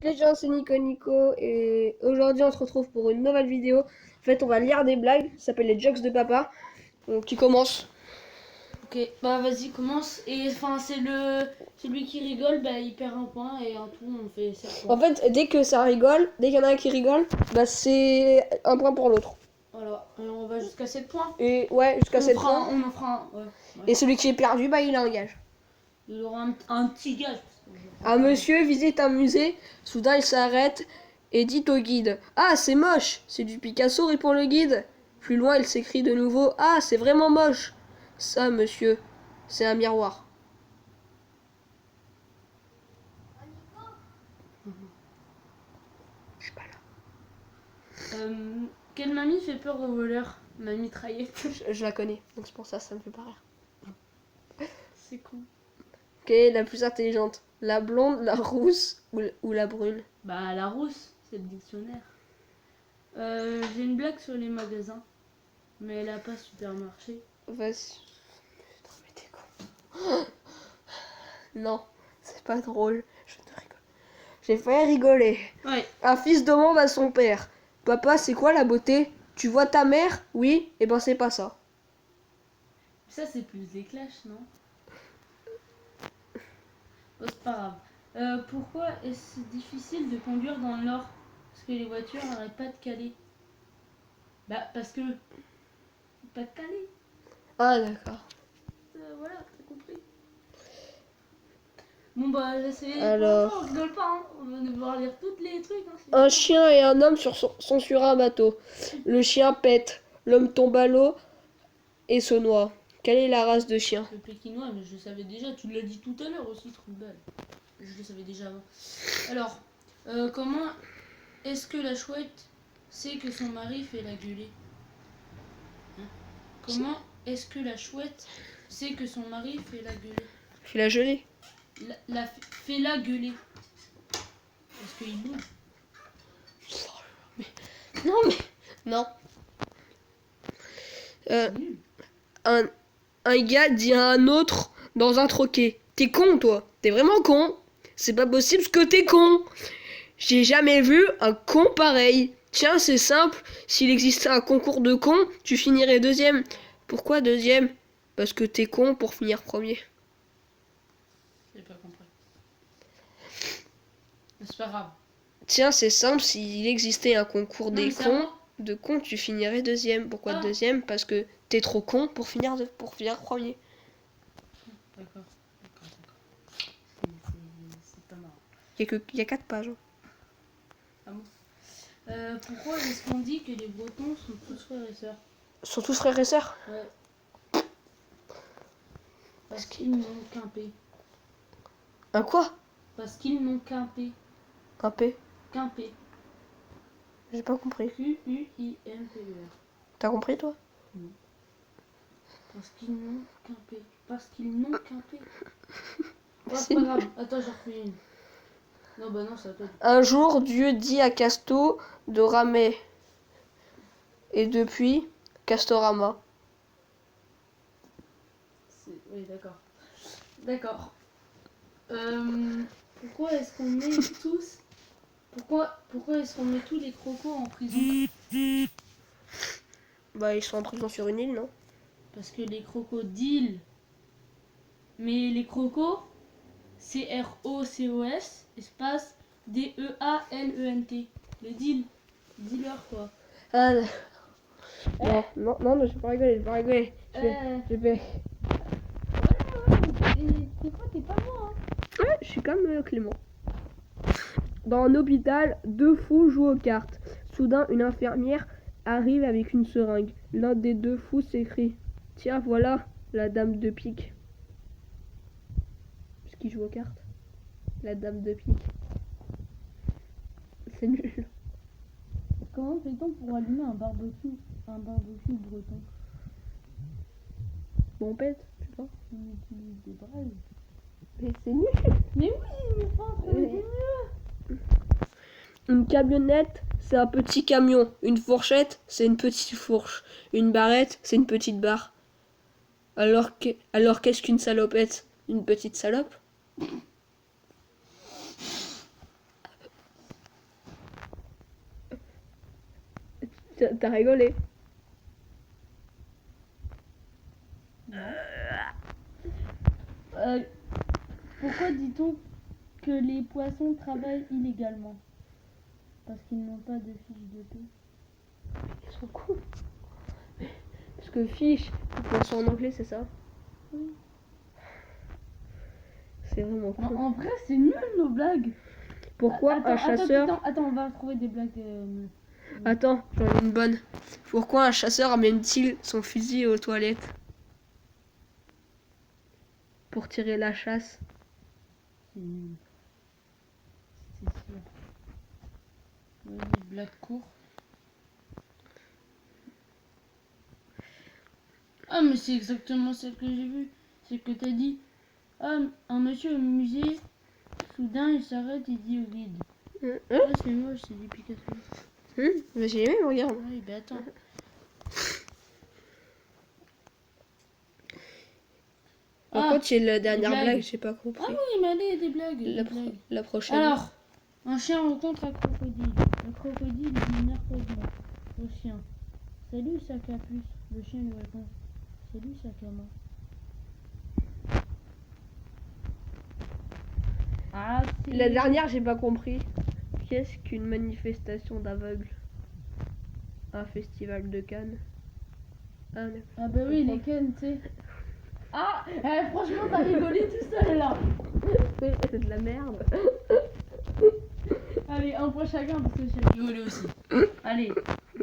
Les gens, c'est Nico et aujourd'hui on se retrouve pour une nouvelle vidéo. En fait, on va lire des blagues, ça s'appelle les jokes de papa. Donc tu commences. Ok, bah vas-y, commence. Et enfin, c'est celui qui rigole, bah il perd un point et en tout, on fait 7 En points. fait, dès que ça rigole, dès qu'il y en a un qui rigole, bah c'est un point pour l'autre. Voilà, et on va jusqu'à 7 points. Et ouais, jusqu'à 7 points. On en fera un, ouais. Et celui qui est perdu, bah il a un gage. Il aura un petit gage. Un monsieur visite un musée, soudain il s'arrête et dit au guide: Ah, c'est moche, c'est du Picasso, répond le guide. Plus loin, il s'écrie de nouveau: Ah, c'est vraiment moche. Ça, monsieur, c'est un miroir. Je suis pas là. Quelle mamie fait peur aux voleurs? Ma mitraillette. Je la connais, donc c'est pour ça, ça me fait pas rire. C'est cool. Quelle est la plus intelligente? La blonde, la rousse ou la brune? Bah la rousse, c'est le dictionnaire. J'ai une blague sur les magasins, mais elle a pas supermarché. Vas-y. Putain, mais t'es con. Non, c'est pas drôle. Je te rigole. J'ai failli rigoler. Ouais. Un fils demande à son père: Papa, c'est quoi la beauté? Tu vois ta mère? Oui, et ben c'est pas ça. Ça c'est plus des clashs, non? Oh, c'est pas grave. Pourquoi est-ce difficile de conduire dans le Nord? Parce que les voitures n'arrêtent pas de caler. Bah parce que... Pas de caler. Ah, d'accord. Voilà, t'as compris. Bon bah c'est... Alors. Pour l'instant on rigole pas, hein. On va devoir lire tous les trucs. Hein, Un chien et un homme sont sur un bateau. Le chien pète, l'homme tombe à l'eau et se noie. Quelle est la race de chien? Le pékinois, mais je le savais déjà. Tu l'as dit tout à l'heure aussi, trou de balle. Je le savais déjà avant. Alors, comment est-ce que la chouette sait que son mari fait la gueulée? Hein? Comment est-ce que la chouette sait que son mari fait la gueulée? Fais la gelée. Fait la gueuler. Parce qu'il bouge. Non, mais. Non. C'est nul. Un gars dit à un autre dans un troquet: T'es con, toi. T'es vraiment con. C'est pas possible ce que t'es con. J'ai jamais vu un con pareil. Tiens, c'est simple. S'il existait un concours de cons, tu finirais deuxième. Pourquoi deuxième? Parce que t'es con pour finir premier. J'ai pas compris. Mais c'est pas grave. Tiens, c'est simple. S'il existait un concours Non, des mais c'est à cons, moi. de cons, tu finirais deuxième. Pourquoi Ah. deuxième? Parce que t'es trop con pour finir premier. D'accord. C'est pas marrant. Il y a 4 pages. Ah bon. Pourquoi est-ce qu'on dit que les Bretons sont tous frères et sœurs? Ils sont tous frères et sœurs. Ouais. Parce qu'ils n'ont qu'un P. Un quoi? Parce qu'ils n'ont qu'un P. Un P. Qu'un P. J'ai pas compris. Q-U-I-M-P-E-R. T'as compris, toi? Non. Parce qu'ils n'ont qu'un P. Parce qu'ils n'ont qu'un P. Oh, c'est pas grave. Attends, j'en refais une. Non, bah non, c'est à toi. Un jour, Dieu dit à Casto de ramer. Et depuis, Castorama. Oui, d'accord. D'accord. Pourquoi est-ce qu'on met tous... Pourquoi est-ce qu'on met tous les crocos en prison? Bah, ils sont en prison sur une île, non? Parce que les crocodiles... Mais les crocos, C-R-O-C-O-S, espace D-E-A-L-E-N-T. Les deals. Dealer, quoi. Ah, non, je vais pas rigoler, je vais. Des fois, t'es pas moi, hein. Ouais, je suis comme Clément. Dans un hôpital, deux fous jouent aux cartes. Soudain, une infirmière arrive avec une seringue. L'un des deux fous s'écrie: Tiens, voilà la dame de pique. Parce qu'il joue aux cartes. La dame de pique. C'est nul. Comment fait-on pour allumer un barbecue breton? Bon, pète, je sais pas. On utilise des braises. Mais c'est nul. Mais oui, mais pas c'est mieux. Une camionnette, c'est un petit camion. Une fourchette, c'est une petite fourche. Une barrette, c'est une petite barre. Alors qu'est-ce qu'une salopette? Une petite salope? T'as rigolé. Pourquoi dit-on que les poissons travaillent illégalement? Parce qu'ils n'ont pas de fiche de paie. Ils sont cool. Parce que fiche, poisson en anglais, c'est ça? Oui. C'est vraiment cool. En vrai, c'est nul nos blagues. Pourquoi un chasseur... Attends, on va trouver des blagues. Attends, j'en ai une bonne. Pourquoi un chasseur amène-t-il son fusil aux toilettes? Pour tirer la chasse. C'est nul. C'est sûr. Vas-y, blague court. Ah, mais c'est exactement celle que j'ai vue. C'est que t'as dit. Ah, un monsieur au musée, soudain il s'arrête et dit au guide. Ah, c'est moche, c'est du Picasso. Mais j'ai aimé, regarde. Oui, bah attends. Par contre, c'est la dernière blagues. blague, j'ai pas compris. Ah oui, mais allez, des blagues. La prochaine. Alors, un chien rencontre un crocodile. Le crocodile dit nerveusement au chien. Salut, sac à puce. Le chien lui répond. Salut, sac à main. Ah, La dernière, j'ai pas compris. Qu'est-ce qu'une manifestation d'aveugles? Un festival de Cannes. Ah, d'accord. Ah bah oui, les Ken, tu sais. Ah, franchement, t'as rigolé tout seul là. C'est de la merde. Allez, un point chacun parce que j'ai rigolé aussi. Allez,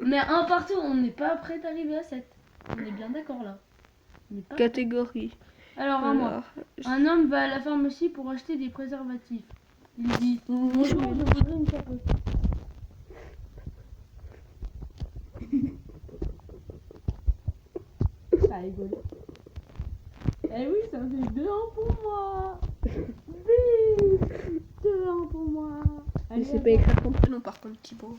on est un partout, on n'est pas prêt d'arriver à 7. On est bien d'accord là. On n'est pas prêt. Catégorie. Alors, à moi. Un homme va à la pharmacie pour acheter des préservatifs. Il dit bonjour, je voudrais une capote. Ça rigole. Eh oui, ça fait 2-1 pour moi. Oui, 2-1 pour moi. Mais c'est pas écrire ton prénom par contre, Thibaut.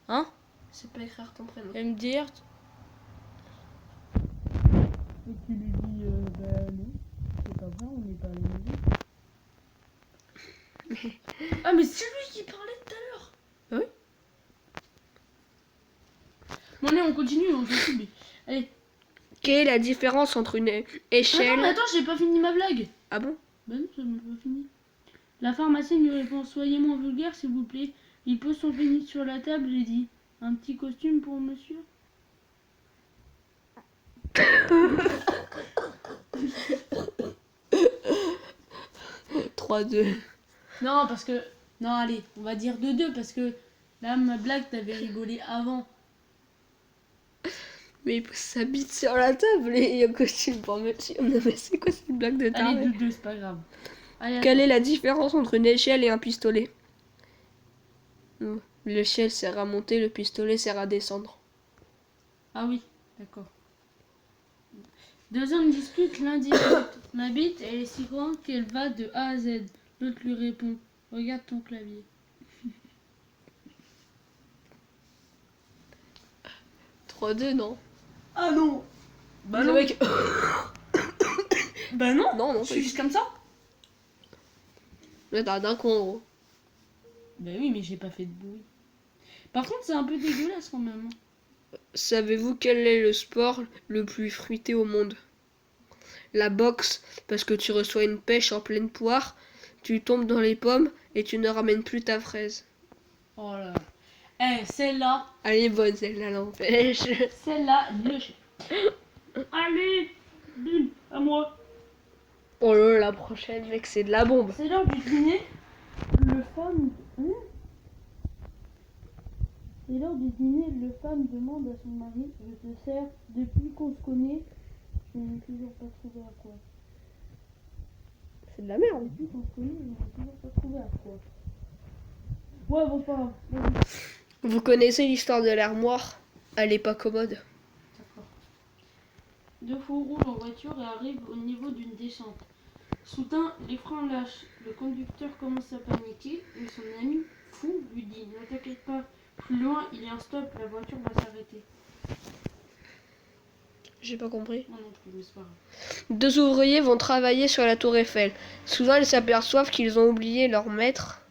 Hein? C'est pas écrire ton prénom. MDR. Et tu lui dis, bah non, c'est pas vrai, on n'est pas à la maison. Ah, mais c'est lui qui parlait tout à l'heure. Ah oui? Bon, allez, on continue, on s'en fout, mais... Allez. Quelle est la différence entre une échelle... Attends, j'ai pas fini ma blague. Ah bon? Ben non, ça m'a pas fini. La pharmacienne lui répond, soyez moins vulgaire, s'il vous plaît. Il pose son pénis sur la table et dit, un petit costume pour monsieur? 3-2. Non, parce que... Non, allez, on va dire 2-2, parce que là, ma blague, t'avais rigolé avant. Mais il pose sa bite sur la table et un costume pour monsieur. Non mais c'est quoi cette blague de taré? Allez, 2-2, c'est pas grave. Allez, Quelle est la différence entre une échelle et un pistolet? L'échelle sert à monter, le pistolet sert à descendre. Ah oui, d'accord. Deux hommes discutent, l'un dit ma bite, elle est si grande qu'elle va de A à Z. L'autre lui répond, regarde ton clavier. 3-2, non? Ah non. Bah non. Mec... Bah non. Non, Je suis juste comme ça. Mais t'as d'un con, gros. Bah oui, mais j'ai pas fait de bruit. Par contre, c'est un peu dégueulasse quand même. Savez-vous quel est le sport le plus fruité au monde? La boxe, parce que tu reçois une pêche en pleine poire, tu tombes dans les pommes et tu ne ramènes plus ta fraise. Oh là. Eh, celle-là. Elle est bonne, celle-là, n'empêche. Celle-là, allez, Bim, à moi. Oh là, la prochaine, mec, c'est de la bombe. C'est l'heure du dîner. C'est l'heure du dîner, le femme demande à son mari, je te sers, depuis qu'on se connaît, je n'ai toujours pas trouvé à quoi. C'est de la merde. Depuis qu'on se connaît, je n'ai toujours pas trouvé à quoi. Ouais, bon, pas grave. Vas-y. Vous connaissez l'histoire de l'armoire? Elle est pas commode. D'accord. Deux fous roulent en voiture et arrivent au niveau d'une descente. Soudain, les freins lâchent. Le conducteur commence à paniquer, mais son ami, fou, lui dit, ne t'inquiète pas, plus loin, il y a un stop, la voiture va s'arrêter. J'ai pas compris. Non, non plus, mais c'est pas grave. Deux ouvriers vont travailler sur la tour Eiffel. Soudain, ils s'aperçoivent qu'ils ont oublié leur maître.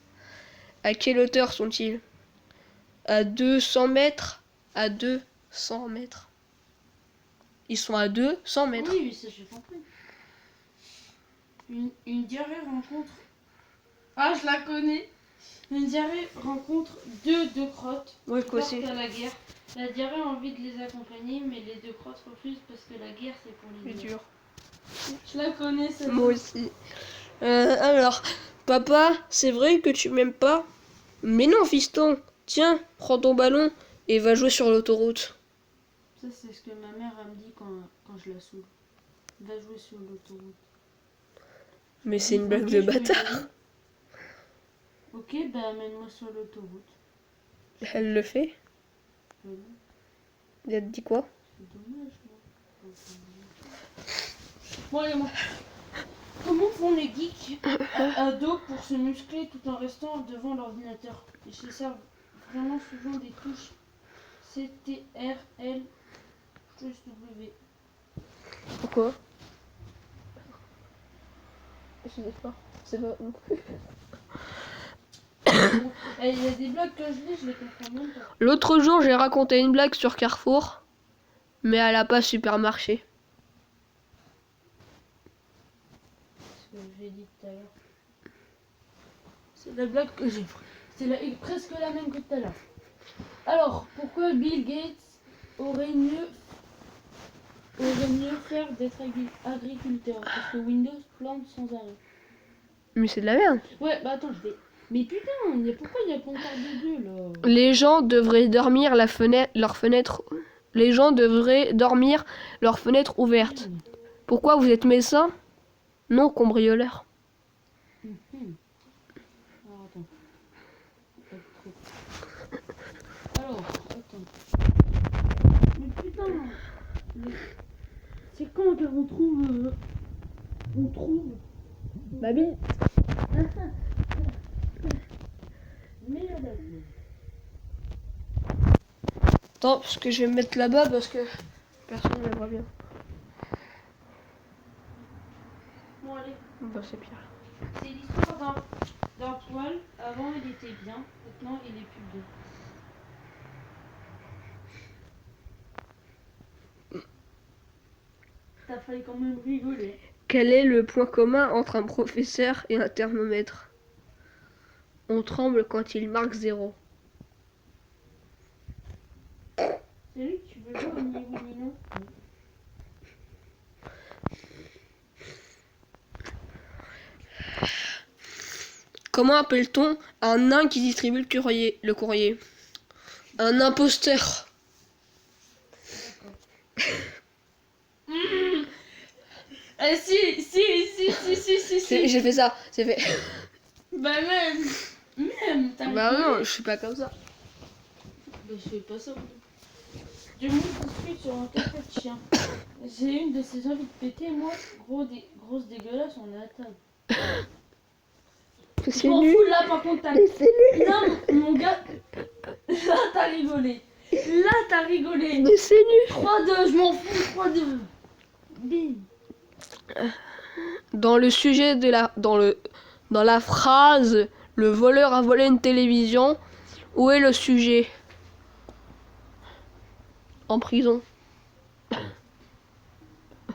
À quelle hauteur sont-ils? À 200 mètres, à 200 mètres. Ils sont à 200 mètres. Oui, ça j'ai compris. Une diarrhée rencontre... Ah, je la connais. Une diarrhée rencontre deux crottes Ouais, qui quoi partent aussi. à la guerre. La diarrhée a envie de les accompagner, mais les deux crottes refusent parce que la guerre c'est pour les C'est durs. dur. Je la connais, celle-là. Moi aussi. Alors, papa, c'est vrai que tu m'aimes pas? Mais non, fiston. Tiens, prends ton ballon et va jouer sur l'autoroute. Ça, c'est ce que ma mère elle me dit quand je la saoule. Va jouer sur l'autoroute. Mais c'est une blague Ok, de je peux y bâtard. aller. Ok, bah amène-moi sur l'autoroute. Elle le fait. Oui, Elle te dit quoi? c'est dommage, moi. Bon, allez, moi. Comment font les geeks à dos pour se muscler tout en restant devant l'ordinateur? Ils se servent vraiment souvent des touches CTRL plus W. Pourquoi? Je sais pas. C'est pas. Il y a des blagues que je les comprends même pas. L'autre jour, j'ai raconté une blague sur Carrefour, mais elle a pas super marché. Ce que j'ai dit tout à l'heure. C'est la blague que j'ai. C'est presque la même que tout à l'heure. Alors, pourquoi Bill Gates aurait mieux faire d'être agriculteur? Parce que Windows plante sans arrêt. Mais c'est de la merde. Ouais, bah attends, je vais. Mais putain, pourquoi il y a pas encore de deux là? Les gens devraient dormir leur fenêtre. Les gens devraient dormir leur fenêtre ouverte. Pourquoi vous êtes médecin? Non, cambrioleur. Alors, attends. Alors, attends. Mais putain, c'est quand qu'on trouve. On trouve. Babi. Merde. Attends, parce que je vais me mettre là-bas parce que personne ne me voit bien. Bon, allez. Bah, c'est pire. C'est l'histoire d'un poil. Avant, il était bien. Maintenant, il est plus bien. T'as failli quand même rigoler. Quel est le point commun entre un professeur et un thermomètre? On tremble quand il marque 0. C'est lui que tu veux jouer au ni oui ni non? Comment appelle-t-on un nain qui distribue le courrier? Un imposteur. Ah si. J'ai fait ça, c'est fait. Bah même, t'as Bah rigolé. non, je suis pas comme ça. Bah je fais pas ça. Je me construis sur un café de chien. J'ai une de ces envies de péter, moi, grosse dégueulasse, on est à table. Je C'est m'en nul. fous là par contre, t'as... Mais c'est nul. Non, mon gars, là t'as rigolé. Là t'as rigolé. Mais c'est nul. 3-2, je m'en fous, 3-2. Bim. Dans le sujet de dans la phrase le voleur a volé une télévision, où est le sujet? En prison.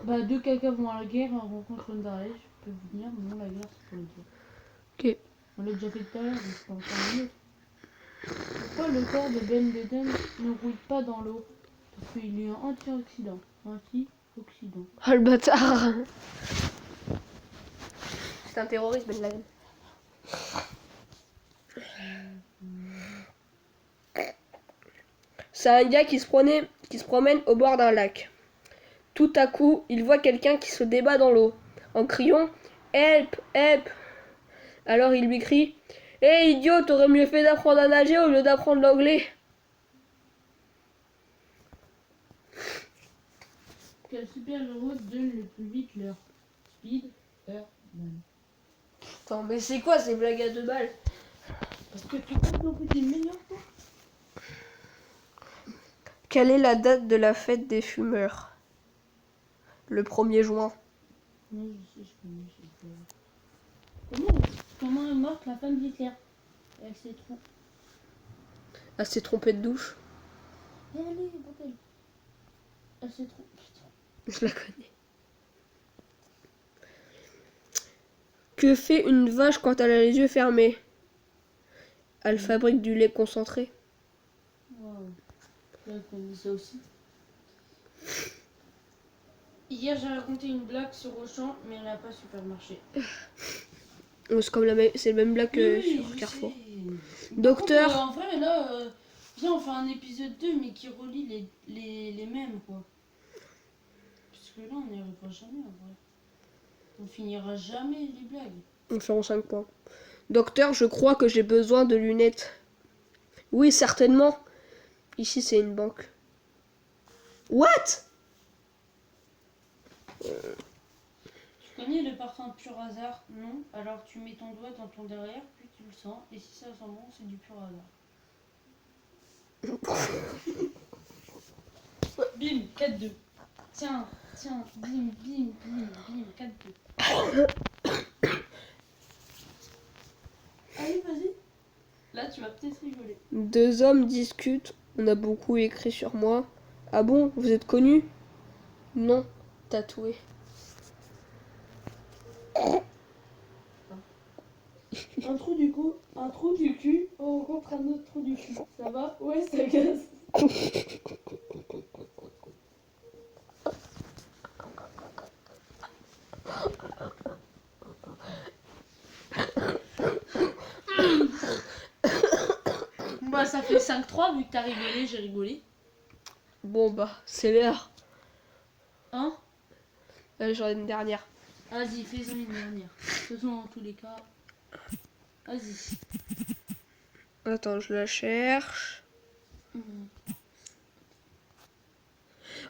Bah deux caca vont à la guerre, on rencontre une d'arrêt, je peux vous dire, non la guerre c'est pour les Ok. guerres. On l'a déjà fait tout à l'heure, donc c'est pas encore mieux. Pourquoi le corps de Ben Laden ne rouille pas dans l'eau? Parce qu'il est antioxydant. Antioxydant. Oh le bâtard. C'est un terroriste, Ben Laden. C'est un gars qui se promène au bord d'un lac. Tout à coup, il voit quelqu'un qui se débat dans l'eau, en criant « Help, help !» Alors il lui crie « Hé idiot, t'aurais mieux fait d'apprendre à nager au lieu d'apprendre l'anglais !» Quel super-héros donne le plus vite l'heure? Spider-Man. Attends, mais c'est quoi ces blagues à 2 balles? Parce que tu crois que t'es meilleur toi? Quelle est la date de la fête des fumeurs? Le 1er juin. Non, je sais, je connais. Comment est morte la femme d'Hitler? Elle s'est trompée. Elle s'est trompée de douche. Allez, bordel. Elle c'est trop. Putain. Je la connais. Que fait une vache quand elle a les yeux fermés? Elle fabrique du lait concentré. Waouh. Elle connaît ça aussi. Hier, j'ai raconté une blague sur Auchan, mais elle n'a pas super marché. Oh, c'est le même blague que Oui, sur je Carrefour. sais. Docteur. Par contre, en vrai, là, viens, on fait un épisode 2, mais qui relie les mêmes, quoi. Parce que là, on n'y arrivera jamais, en vrai. On finira jamais les blagues. On fait en 5 points. Docteur, je crois que j'ai besoin de lunettes. Oui, certainement. Ici, c'est une banque. What? Tu connais le parfum pur hasard? Non. Alors tu mets ton doigt dans ton derrière, puis tu le sens. Et si ça sent bon, c'est du pur hasard. Bim, 4-2. Tiens, bim, bim, bim, bim, 4-2. Allez, vas-y. Là, tu vas peut-être rigoler. Deux hommes discutent. On a beaucoup écrit sur moi. Ah bon, vous êtes connu? Non, tatoué. Un trou du cul, on rencontre un autre trou du cul. Ça va? Ouais, ça casse. Bah, ça fait 5-3 vu que t'as rigolé, j'ai rigolé. Bon bah, c'est l'heure. Hein? J'en ai une dernière. Vas-y, fais-en une dernière. De toute façon, dans tous les cas. Vas-y. Attends, je la cherche.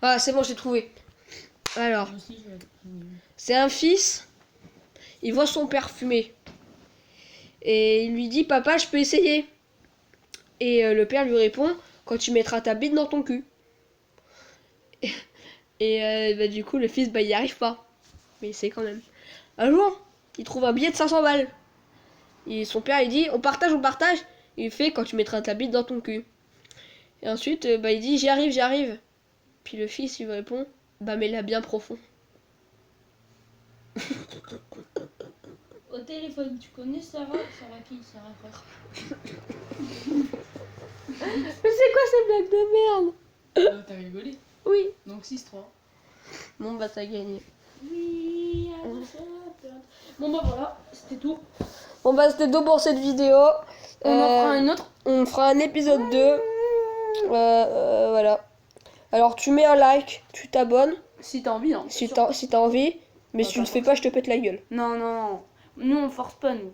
Ah, c'est bon, j'ai trouvé. Alors, Moi aussi, c'est un fils. Il voit son père fumer. Et il lui dit, papa, je peux essayer. Et le père lui répond, quand tu mettras ta bite dans ton cul. Et bah, du coup, le fils, bah, il y arrive pas. Mais il sait quand même. Un jour, il trouve un billet de 500 balles. Et son père, il dit, on partage, on partage. Il fait, quand tu mettras ta bite dans ton cul. Et ensuite, bah, il dit, j'y arrive, j'y arrive. Puis le fils, il lui répond, bah, mais là bien profond. Au téléphone, tu connais Sarah? Sarah qui? Sarah quoi? Mais c'est quoi ces blagues de merde? T'as rigolé? Oui. Donc 6-3. Bon, bah, t'as gagné. Oui, bon bah voilà, c'était tout. Bon, bah, c'était tout pour cette vidéo. On en fera une autre. On fera un épisode 2. Voilà. Alors, tu mets un like, tu t'abonnes. Si t'as envie, hein. Si t'as envie. Mais si tu le fais pas, je te pète la gueule. Non. Nous, on force pas, nous.